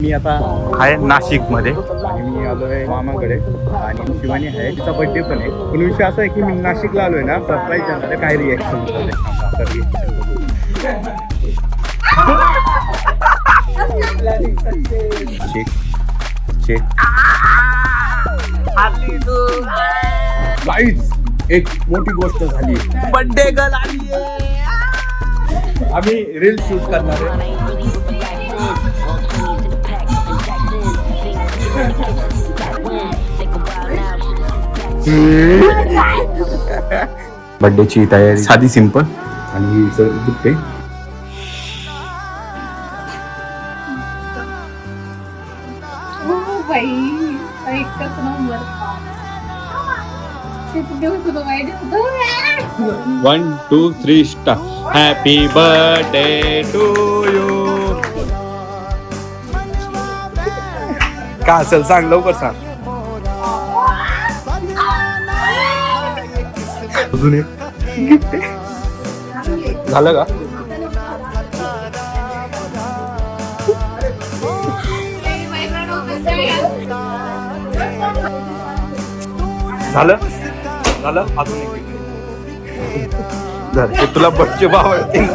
मी आता आहे नाशिकमध्ये आणि मी आलोय मामाकडे आणि शिवानी आहे, तिचा बर्थडे पण आहे. पण विषय असा आहे की मी नाशिकला आलोय ना, सरप्राईज देणार आहे. काय रिॲक्शन चेक चेक गाईज, एक मोठी गोष्ट झाली. बर्थडे गर्ल आली आम्ही रील शूट करणार आहे. बर्थडेची तयारी साधी सिंपल आणि बुट्टे. One two three star. Happy birthday to you. काय असेल सांग, लवकर सांग. अजून एक गिफ्ट झालं का? झालं झालं. अजून एक झालं. तुला बच्चे आवडते.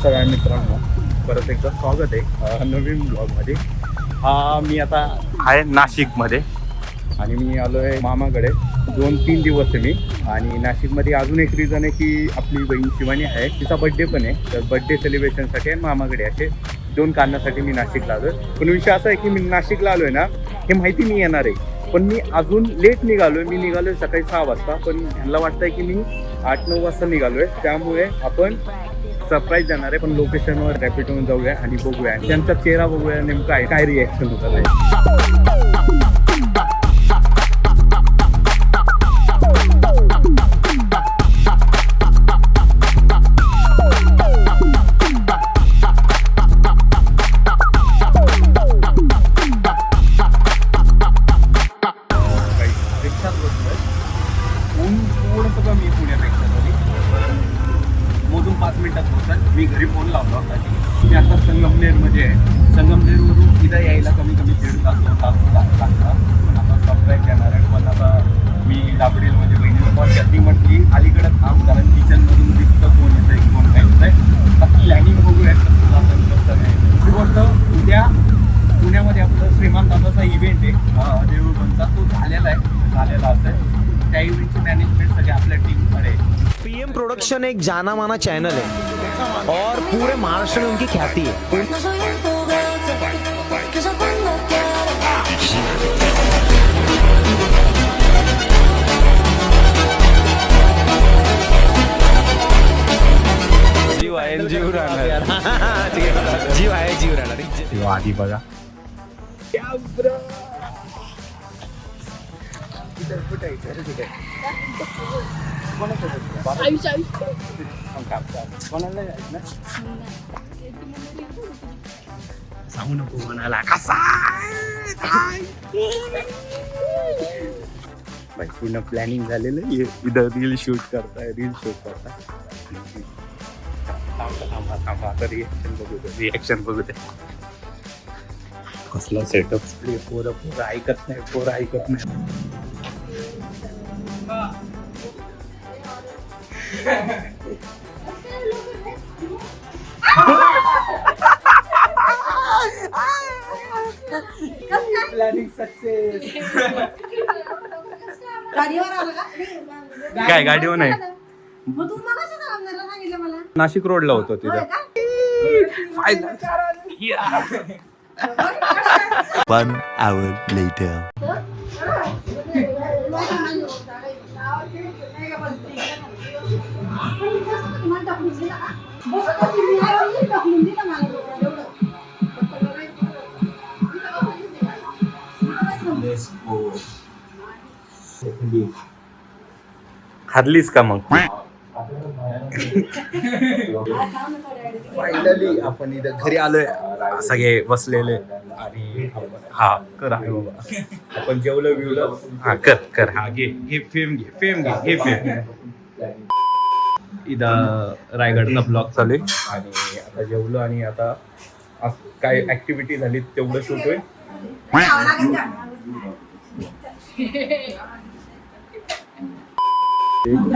सगळ्या मित्रांनो परत एकदा स्वागत आहे नवीन ब्लॉगमध्ये. मी आता आहे नाशिकमध्ये आणि मी आलो आहे मामाकडे. 2-3 दिवस आहे मी. आणि नाशिकमध्ये अजून एक रिझन आहे की आपली बहीण शिवानी आहे, तिचा बड्डे पण आहे. तर बड्डे सेलिब्रेशनसाठी आहे मामाकडे. असे 2 कारणासाठी मी नाशिकला आलो आहे. पण विषय असा आहे की मी नाशिकला आलो आहे ना, हे माहिती मी येणार आहे, पण मी अजून लेट निघालो आहे. मी निघालो आहे सकाळी 6 वाजता, पण ह्यांना वाटतं आहे की मी 8-9 वाजता निघालो आहे. त्यामुळे आपण सरप्राईज देणार आहे. पण लोकेशनवर रॅपिड होऊन जाऊया आणि बघूया त्यांचा चेहरा, बघूया नेमका काय रिॲक्शन होतं आहे. थोडंसं कमी पुण्यापेक्षा तरी मोजून 5 मिनिटात पोहोचाल. मी घरी फोन लावला होता की मी आता संगमनेरमध्ये आहे. संगमनेरवरून इथं यायला कमी कमी 1.5 तास 2 तास लागतात. पण आता सरप्राईज येणार आहे. पण आता मी दाबडेलमध्ये बहिणीला कॉल केली, म्हटली अलीकडं थांब, कारण किचनमधून दिसतं कोण येतं आहे कोण काय येतं आहे. आता प्लॅनिंग बघूया कसं जातं कसं नाही. दुसरी गोष्ट, उद्या पुण्यामध्ये आपलं श्रीमान दादाचा इव्हेंट आहे देऊळबंदचा, तो झालेला असेल. त्या इव्हेंटची मॅनेजमेंट सगळे आपल्या टीमकडे. पीएम प्रोडक्शन एक जाना माना चैनल है और पूरे महाराष्ट्र में उनकी ख्याति है. जीव आहे जीव राहणार. जीव आहे जीव राहणार. आधी बघा सांगू नको म्हणाला कसा बाई. पूर्ण प्लॅनिंग झालेलं आहे. इथं रील शूट करताय. थांबा आता रिॲक्शन बघू दे. कसला सेटअप. पोरं ऐकत नाही. Planning success. काय गाडीवर नाही, नाशिक रोडला होतो तिथं. 1 hour later. हरलीस का मग? फायनली आपण इथं घरी आलोय सगळे बसलेले आणि हा कर आहे बाबा आपण जेवलं बिवलं हा कर हा घे फेम इथं रायगडचा ब्लॉग चालू आहे आणि आता जेवलो आणि आता काय ऍक्टिव्हिटी झाली तेवढं शूट होईल.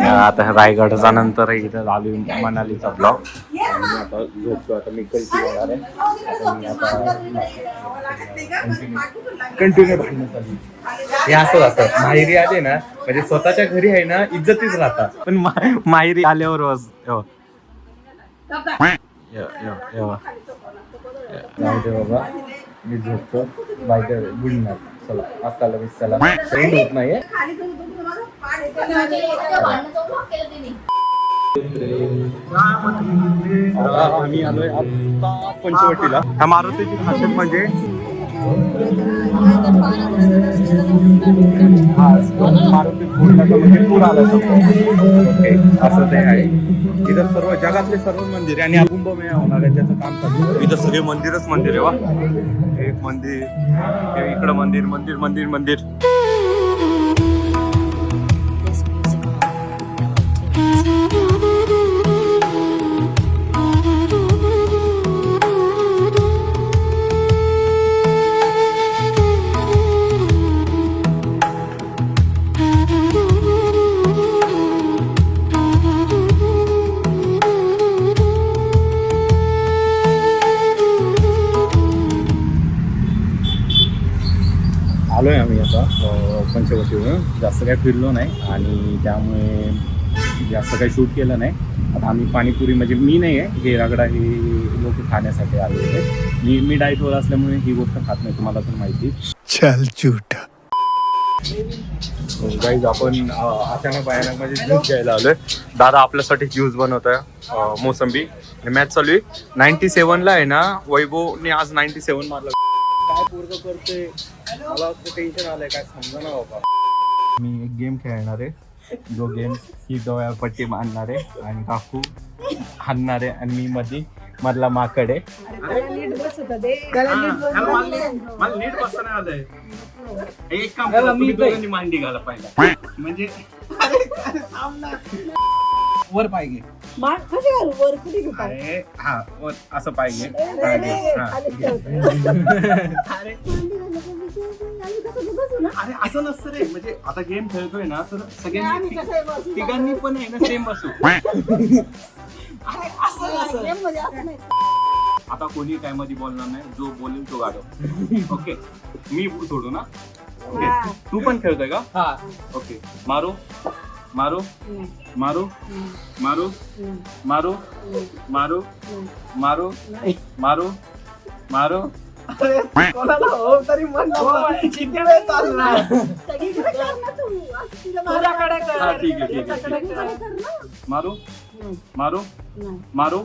आता रायगडचा नंतर इथं आलो मनालीचा ब्लॉग आणि आता झोपतो. आता मी कल्टी होणार आहे. कंटिन्यू भांडणं चालू. हे असं राहतं माहेरी आले ना म्हणजे स्वतःच्या घरी आहे ना इज्जतीच राहतात पण माहेरी आल्यावर बाबा मी झोपतो बाय गुड नाईट. चला आजकाल मी चला ट्रेंड होत नाहीये. आम्ही आलोय आता पंचवटीला. ह्या मारुतीची खासियत म्हणजे मारुती म्हणजे पूर आला ओके असं ते आहे. इथं सर्व जगातले सर्व मंदिर आणि कुंभमेळा होणार आहे त्याचं काम चालू आहे. इथं सगळे मंदिरच मंदिर आहे. वा एक मंदिर इकडं मंदिर मंदिर मंदिर मंदिर. आलोय आम्ही आता पंचवटीवरून. जास्त काही फिरलो नाही आणि त्यामुळे जास्त काही शूट केलं नाही. आता आम्ही पाणीपुरी म्हणजे मी नाही आहे हे रगडा हे लोक खाण्यासाठी आले होते. मी डाएटवर असल्यामुळे ही गोष्ट खात नाही तुम्हाला तर माहिती. चल झूठा. गाईज आपण अचानक भयानक म्हणजे ज्यूस घ्यायला आलोय. दादा आपल्यासाठी ज्यूस बनवतोय मोसंबी. मॅच चालू आहे 97 ला आहे ना. वैभवने आज 97 मारला. काय पोरग करते मला टेन्शन आलंय काय समजा ना बाबा. मी एक गेम खेळणार आहे जो गेम ही डोळ्या पट्टी मारणार आहे आणि काकू हाणणार आहे आणि मी मधला माकड आहे. मला नीट बसता आलंय. एक काम करा तुम्ही दोघांनी मांडी घाला पाहिजे म्हणजे वर पाहिजे हा वर असं पाहिजे. अरे असं नसतं रे म्हणजे आता गेम खेळतोय ना तर सगळ्यांनी तिघांनी पण आहे ना सेम बसू. आता कोणी काय मध्ये बोलणार नाही. जो बोलेल तो गाडव. ओके मी सोडू ना. ओके तू पण खेळतोय का. ओके मारू मारू मारू मारू मारू मारू मारू मारू मारू. तरी ठीक आहे मारू मारू मारू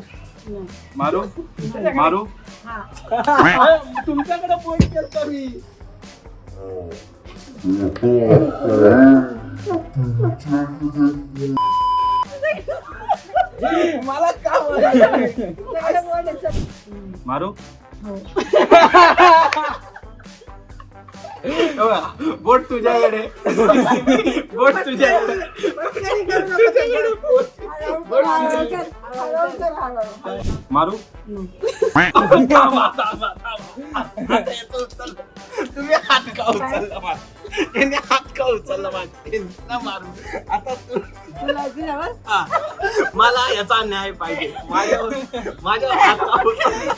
मारू मारू. तुमच्याकडे पॉइंट केलं मी. मला का मारू बोट तुझ्याकडे बोट तुझ्याकडे मारू. तुम्ही हात का उचलला त्याने हात का उचलला मारू. आता मला याचा न्याय पाहिजे. माझ्या हात का उचलला.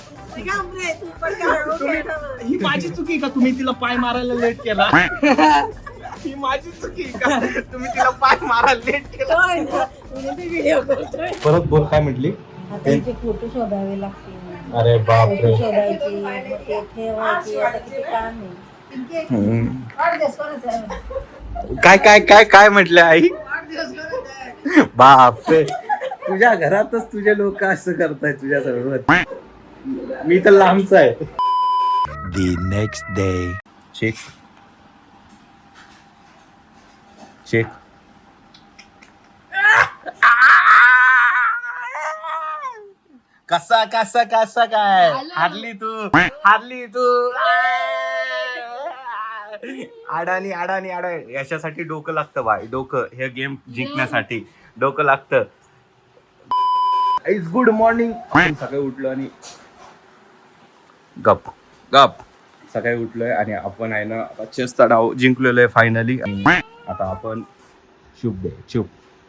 ही माझी चुकी का तुम्ही तिला पाय मारायला लेट केला. ही माझी चुकी का तुम्ही तिला पाय मारायला लेट केला. परत बोल काय म्हटली. त्यांचे फोटो शोधावे लागतील. अरे बापरे शोधायची मग ते ठेवायची. आता किती काम आहे. काय काय काय काय म्हटलं आई. बापरे तुझ्या घरातच तुझे लोक असं करताय तुझ्या सर्व. मी तर लांबचा आहे. The next day. शेक शेक कसा कसा कसा काय हारली तू अडाणी याच्यासाठी डोकं लागतं बाय. डोकं हे गेम जिंकण्यासाठी डोकं लागतं. It's good morning. सकाळी उठलो आणि गप सकाळी उठलोय आणि आपण आहे ना आता चेसचा डाव जिंकलेलो आहे फायनली. आता आपण शुभ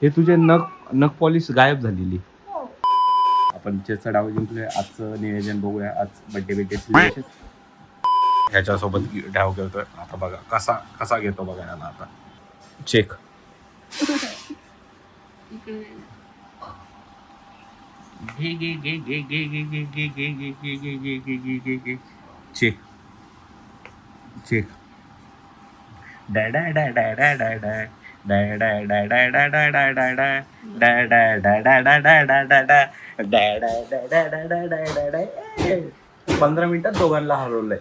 हे तुझे नख पॉलिश गायब झालेली. आपण चेसचा डाव जिंकलोय. आजचं नियोजन बघूया. आज बड्डे ह्याच्यासोबत डाव घेतोय. आता बघा कसा घेतो बघा याला. आता चेक चेक पंधरा मिनिटात दोघांना हरवलंय.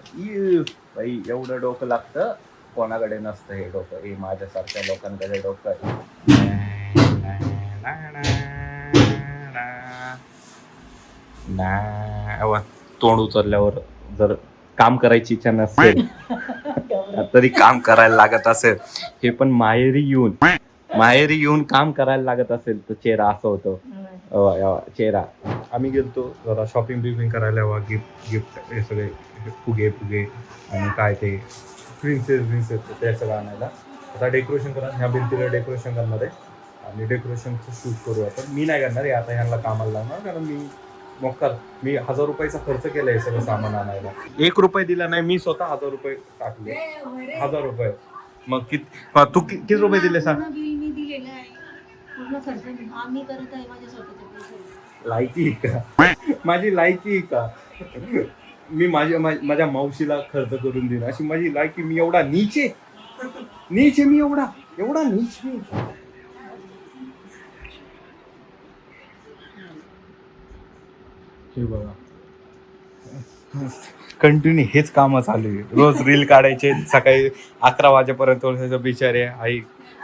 बाई एवढं डोकं लागतं. कोणाकडे नसतं हे डोकं. हे माझ्यासारख्या लोकांकडे डोकं आहे. तोंड उचलल्यावर जर काम करायची इच्छा नसेल तरी काम करायला लागत असेल. हे पण माहेरी येऊन काम करायला लागत असेल तर चेहरा असं होतो. चेहरा. आम्ही गेलतो जरा शॉपिंग करायला. गिफ्ट हे सगळे फुगे आणि काय ते प्रिन्सेस ते सगळं आणायला. आता डेकोरेशन करा. ह्या भिंतीला डेकोरेशन करणार आहे आणि डेकोरेशनचं शूट करू आपण. मी नाही करणार. आता ह्यांना कामाला लावणार कारण मी 1000 रुपयाचा खर्च केला हे सगळं सामान आणायला. 1 रुपये दिला नाही. मी स्वतः 1000 रुपये टाकले. 1000 रुपये. मग तू किती रुपये दिले सांग. मी दिलेलं आहे पूर्ण खर्च आम्ही करत आहे माझ्या स्वतःच्या पैशाने. लायकी का माझी लायकी का मी माझ्या मावशीला खर्च करून देईन अशी माझी लायकी. मी एवढा नीचे मी एवढा नीच मी. हे बघा कंटिन्यू हेच काम चालू आहे. रोज रील काढायचे. सकाळी 11 वाजेपर्यंत बिचारे आई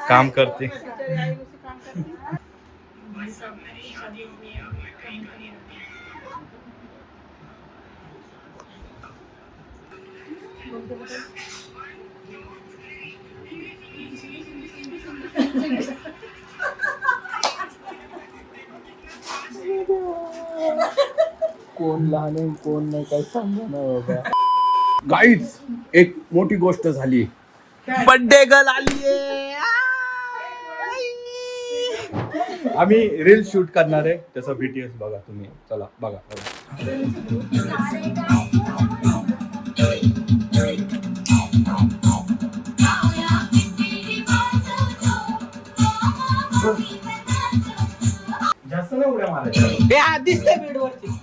काम करते. कोण लहान आहे कोण नाही काही सांगा ना बाबा. गाईज एक मोठी गोष्ट झाली. बर्थडे गर्ल आलीये. आम्ही रील शूट करणार आहे. त्याचा BTS बघा तुम्ही. चला बघा. जास्त नाही उड्या मारायच्या. दिसतंय बेडवरती.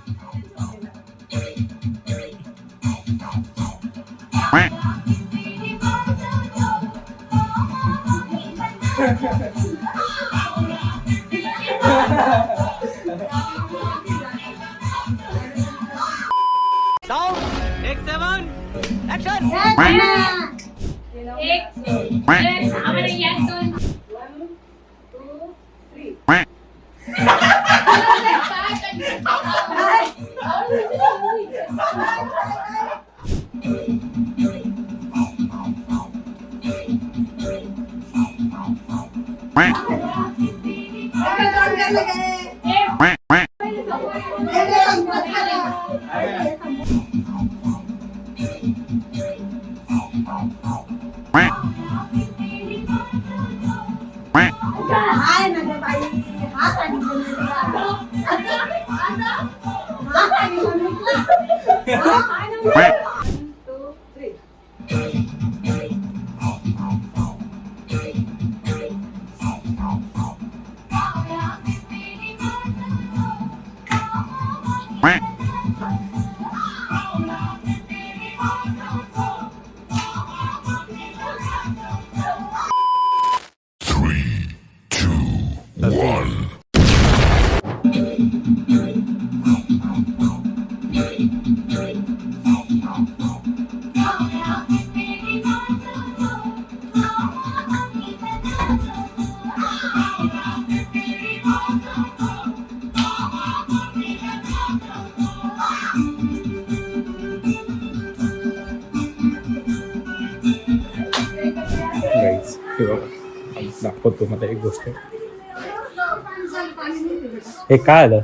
हे बघा, दाखवतो मला एक गोष्ट. हे काय आलं?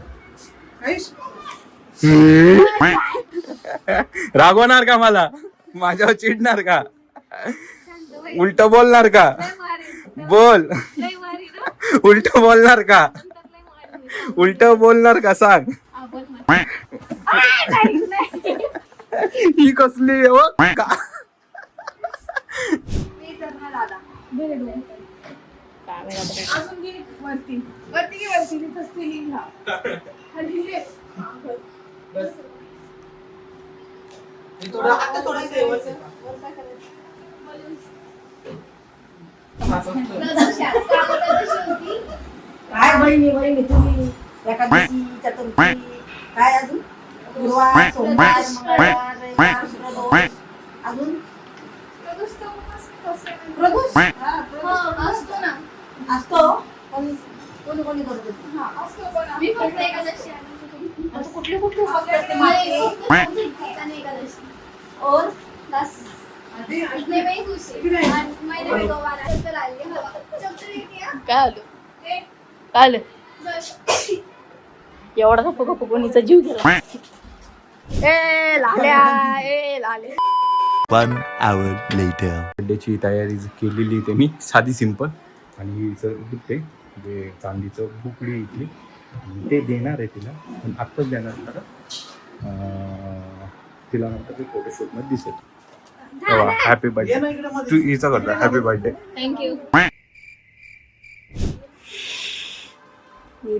रागवणार का मला? माझ्यावर चिडणार का? उलट बोलणार का? बोल. उलट बोलणार का? उलट बोलणार का सांग? ही कसली आहे हो? का? काय बहिणी बहिणी तुम्ही एकादशी चतुर्थी काय अजून गुरुवार सोमवार मंगळवार रविवार शुक्रवार अजून प्रदोष असतो ना असतो पण कोणी कोणी करतो कुठले कुठले उपवास करते और बस काल एवढा गप्प गप्प कोणीचा जीव गेला. ए लाल्या 1 hour later. बड्डेची तयारी केलेली ते मी साधी सिंपल आणि हिचं गिफ्ट आहे जे चांदीचं बुकडी इथली ते देणार आहे तिला पण आत्ताच देणार तर तिला नंतर ते फोटोशूटमध्ये दिसेल. हॅपी बर्थडे तू हिचा करता हॅपी बर्थडे. थँक्यू.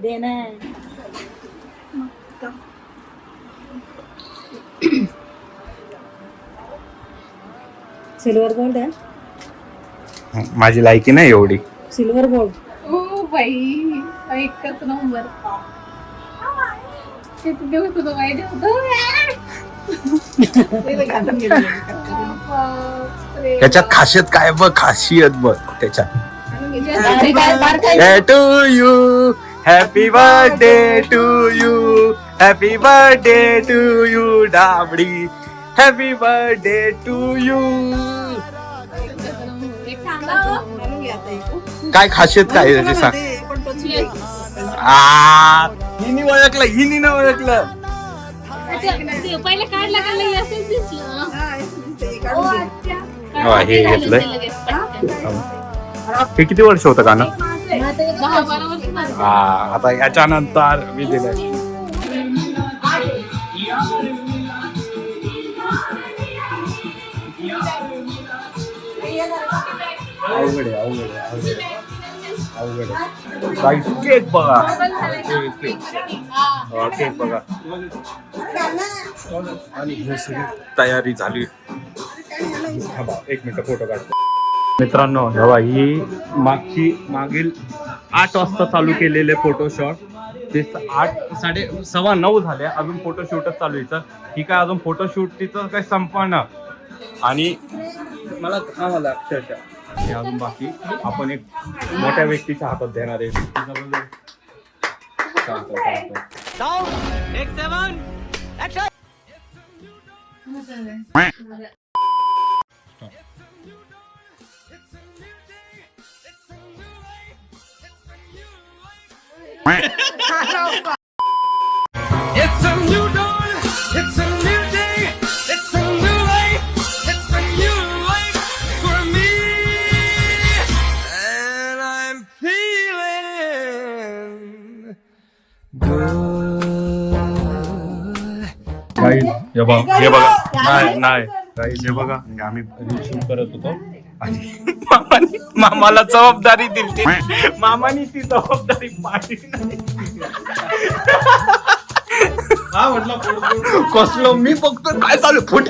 दे ना सिल्वर गोल्ड आहे. माझी लायकी नाही एवढी. सिल्वर गोल्ड ओ बाई एकच नंबर. किती दिवस होतो माहिती होतं. त्याच्यात खासियत काय बघ खासियत बघ त्याच्यात. To you happy birthday to you happy birthday to you डाबडी हॅपी बर्थडे टू यू. काय खासियत काय त्याची सांग. हिनी ओळखलं हिनी न ओळखलं. पहिले काढला काढला असंच दिसलं. हे घेतलंय. हे किती वर्ष होतं गाणं. 10-12 वर्ष झाली. आता याच्या नंतर मी दिलंय. अवघड आहे अवघड आहे अवघड आहे अवघड आहे. गाईस केक बघा केक बघा आणि हे सगळी तयारी झाली. एक मिनिट फोटो काढतो. मित्रांनो बघा ही मागील 8 वाजता चालू केलेले फोटोशॉट ते 8:09 झाले अजून फोटोशूटच चालू आहे. ही काय अजून फोटोशूट तिचं काही संपणं आणि मला अक्षरशः हे अजून बाकी आपण एक मोठ्या व्यक्तीच्या हातात देणार आहे. It's a new dawn, it's a new day, it's a new life, it's a new life for me, and I'm feeling good. Guys हे बघा नाही गाईज हे बघा आम्ही शूट करत होतो आणि मामाला जबाबदारी दिली. मामानी ती जबाबदारी पाडली नाही. कसलो मी फक्त काय चालू फुट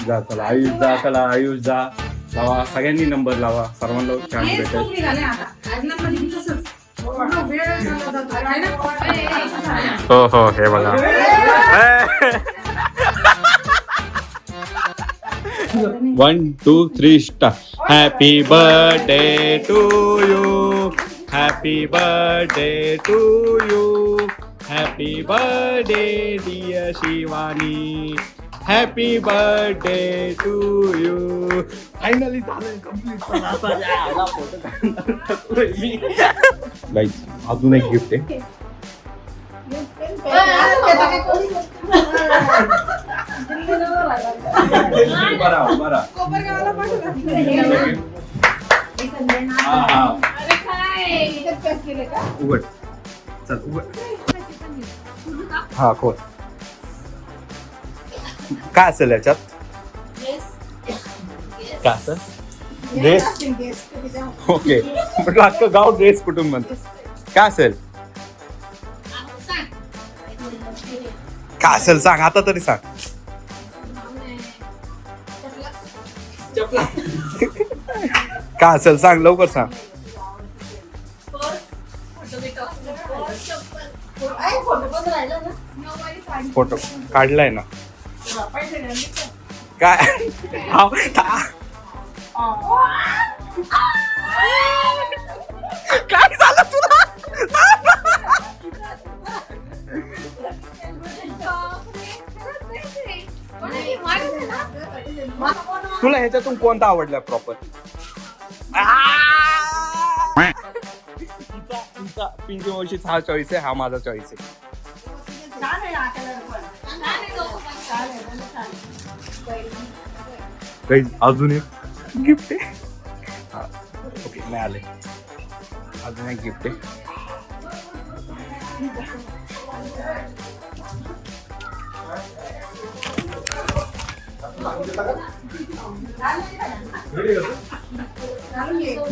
जा चला आयुष जा चला आयुष जा लावा सगळ्यांनी नंबर लावा सर्वांना चान्स भेटेल. हो हो हे बघा 1 2 3 start. Happy birthday to you happy birthday to you happy birthday dear Shivani, happy birthday to you. Finally झालं कम्प्लीट. गाईज अजून एक गिफ्ट आहे. बरा कोपरगावला पाठवलं. उघड, चल उघड. हा खोल. काय असेल याच्यात? काय असेल? ड्रेस. ओके, म्हटलं अख्खं गाव ड्रेस कुठून म्हणतो. काय असेल? काय असेल सांग आता तरी सांग. काय असेल सांग, लवकर सांग. फोटो काढलाय ना. काय काय झालं तुला? तुला ह्याच्यातून कोणता आवडला प्रॉपर? पिंकी मावशीचा हा चॉईस आहे, हा माझा चॉईस आहे. काही अजून एक गिफ्ट आहे. हा ओके, नाही आले. अजून एक गिफ्ट आहे.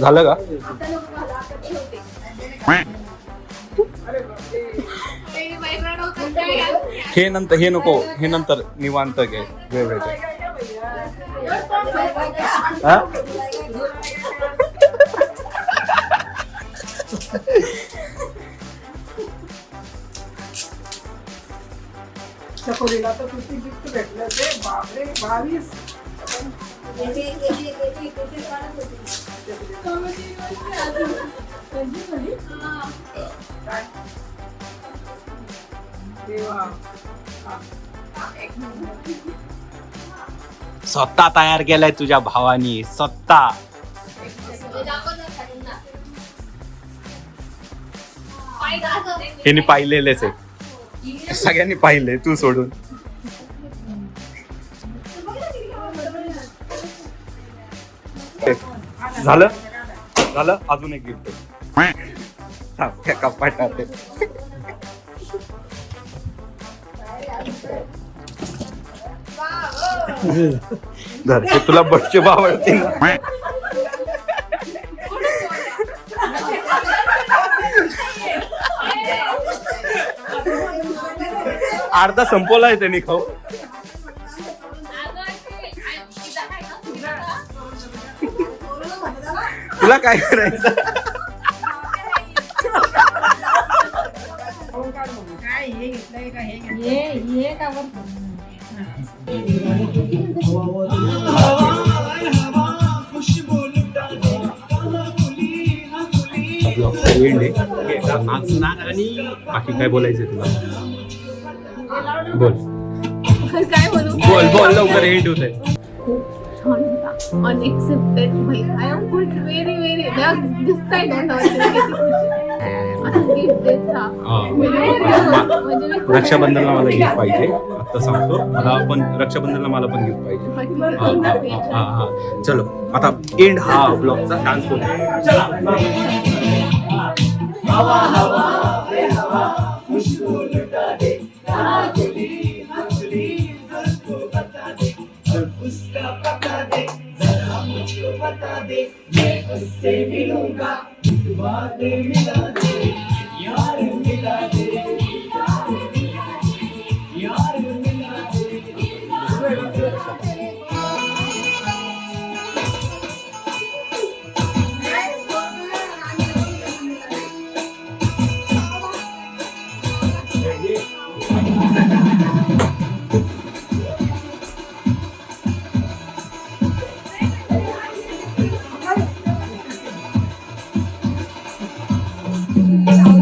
झालं का? हे नंतर, हे नको, हे नंतर निवांत घे. वेळ चकोरीला तर किती गिफ्ट भेटलं ते. बापरे, 22. स्वतः तयार केलाय तुझ्या भावानी, स्वतः. हे पाहिलेलेच आहे, सगळ्यांनी पाहिले तू सोडून. झालं झालं. अजून एक गिफ्ट आहे. कपाटात धर, तुला बच्चे आवडते ना. अर्धा संपवलाय त्यांनी खाऊ. तुला काय करायचं? काय हे घेतलंय का हे का नाचणार आणि बाकी काय बोलायचं तुला? बोल काय बोलू? बोल बोल लवकर. एंड होत आहे. छान होता. अनएक्सेप्टेड. भाई I am good. Very very. दिसताय रक्षाबंधनला मला गिफ्ट पाहिजे. आता सांगतो मला पण रक्षाबंधनला मला पण गिफ्ट पाहिजे. हा चलो आता एंड हा ब्लॉगचा. डान्स हे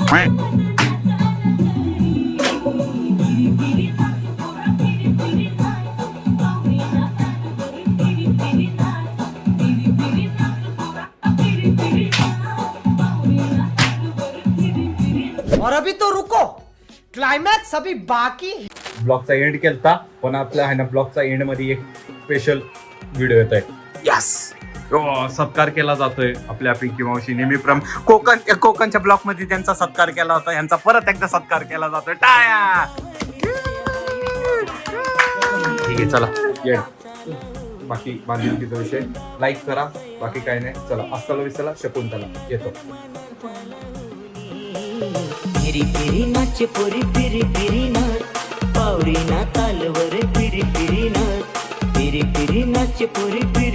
और अभी तो रुको, क्लाइमैक्स अभी बाकी है. ब्लॉगचा एंड केलता, पण आपल्या आहे ना ब्लॉगचा एंड मध्ये एक स्पेशल व्हिडिओ येत आहे. यस, सत्कार केला जातोय आपल्या पिंकी मावशी नेहमीप्रम कोकणच्या ब्लॉक मध्ये त्यांचा सत्कार केला होता, यांचा परत एकदा सत्कार केला जातोय. टाळ्या. ठीक आहे, चला एंड. बाकी बांधिलकीचा विषय लाईक करा, बाकी काही नाही. चला, अस्सला विसला शकुंतला येतो. फिरी फिरी नाच पोरी फिरी फिरी नाच पावरी ना तालवर फिरी फिरी नाच फिरी फिरी नाच पोरी फिरी